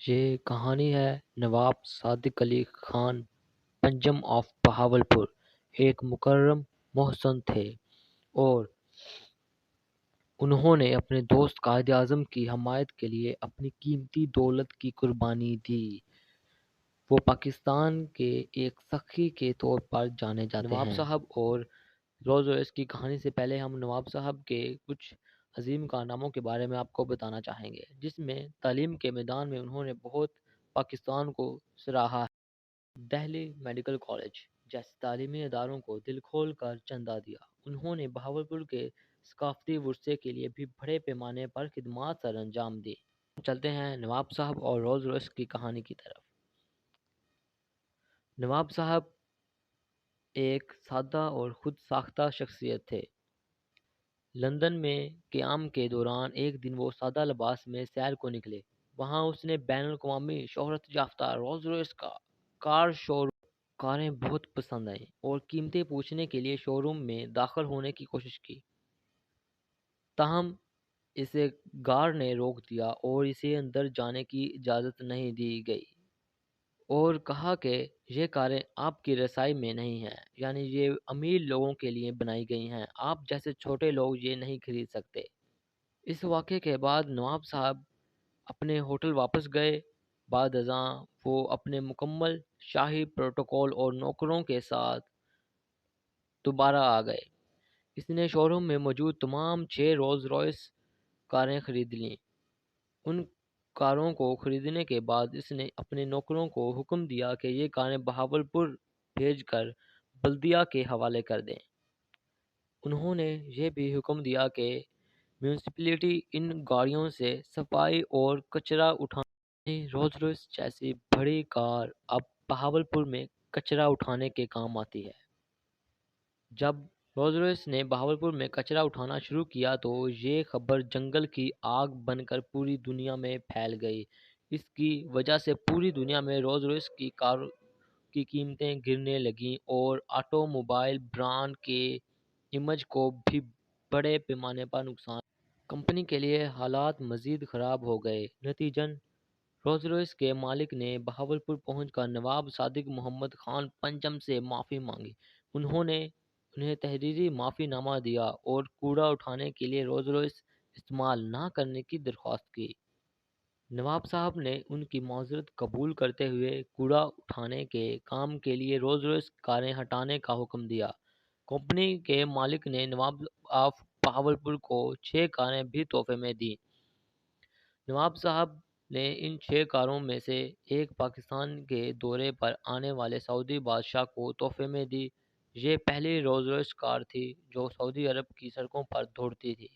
یہ کہانی ہے نواب صادق علی خان پنجم آف بہاولپور ایک مکرم محسن تھے اور انہوں نے اپنے دوست قائد اعظم کی حمایت کے لیے اپنی قیمتی دولت کی قربانی دی۔ وہ پاکستان کے ایک سخی کے طور پر جانے جاتے ہیں۔ نواب صاحب اور رولز رائس کی کہانی سے پہلے ہم نواب صاحب کے کچھ عظیم کارناموں کے بارے میں آپ کو بتانا چاہیں گے، جس میں تعلیم کے میدان میں انہوں نے بہت پاکستان کو سراہا ہے۔ دہلی میڈیکل کالج جیسے تعلیمی اداروں کو دل کھول کر چندہ دیا۔ انہوں نے بہاولپور کے ثقافتی ورثے کے لیے بھی بڑے پیمانے پر خدمات سر انجام دی۔ چلتے ہیں نواب صاحب اور رولز رائس کی کہانی کی طرف۔ نواب صاحب ایک سادہ اور خود ساختہ شخصیت تھے۔ لندن میں قیام کے دوران ایک دن وہ سادہ لباس میں سیر کو نکلے۔ وہاں اس نے بین الاقوامی شہرت یافتہ رولز رائس کا کاریں بہت پسند آئیں اور قیمتیں پوچھنے کے لیے شو روم میں داخل ہونے کی کوشش کی۔ تاہم اسے گارڈ نے روک دیا اور اسے اندر جانے کی اجازت نہیں دی گئی اور کہا کہ یہ کاریں آپ کی رسائی میں نہیں ہیں، یعنی یہ امیر لوگوں کے لیے بنائی گئی ہیں، آپ جیسے چھوٹے لوگ یہ نہیں خرید سکتے۔ اس واقعے کے بعد نواب صاحب اپنے ہوٹل واپس گئے۔ بعد ازاں وہ اپنے مکمل شاہی پروٹوکول اور نوکروں کے ساتھ دوبارہ آ گئے۔ اس نے شو روم میں موجود تمام 6 رولز رائس کاریں خرید لیں۔ ان کاروں کو خریدنے کے بعد اس نے اپنے نوکروں کو حکم دیا کہ یہ کاریں بہاولپور بھیج کر بلدیہ کے حوالے کر دیں۔ انہوں نے یہ بھی حکم دیا کہ میونسپلٹی ان گاڑیوں سے صفائی اور کچرا اٹھانے۔ رولز رائس جیسی بڑی کار اب بہاولپور میں کچرا اٹھانے کے کام آتی ہے۔ جب رولز رائس نے بہاولپور میں کچرا اٹھانا شروع کیا تو یہ خبر جنگل کی آگ بن کر پوری دنیا میں پھیل گئی۔ اس کی وجہ سے پوری دنیا میں رولز رائس کی کاروں کی قیمتیں گرنے لگیں اور آٹو موبائل برانڈ کے امیج کو بھی بڑے پیمانے پر نقصان۔ کمپنی کے لیے حالات مزید خراب ہو گئے۔ نتیجن رولز رائس کے مالک نے بہاولپور پہنچ کر نواب صادق محمد خان پنجم سے معافی مانگی۔ انہوں نے انہیں تحریری معافی نامہ دیا اور کوڑا اٹھانے کے لیے رولز رائس استعمال نہ کرنے کی درخواست کی۔ نواب صاحب نے ان کی معذرت قبول کرتے ہوئے کوڑا اٹھانے کے کام کے لیے رولز رائس کاریں ہٹانے کا حکم دیا۔ کمپنی کے مالک نے نواب آف بہاولپور کو 6 کاریں بھی تحفے میں دیں۔ نواب صاحب نے ان 6 کاروں میں سے ایک پاکستان کے دورے پر آنے والے سعودی بادشاہ کو تحفے میں دی۔ یہ پہلی رولز رائس کار تھی جو سعودی عرب کی سڑکوں پر دوڑتی تھی۔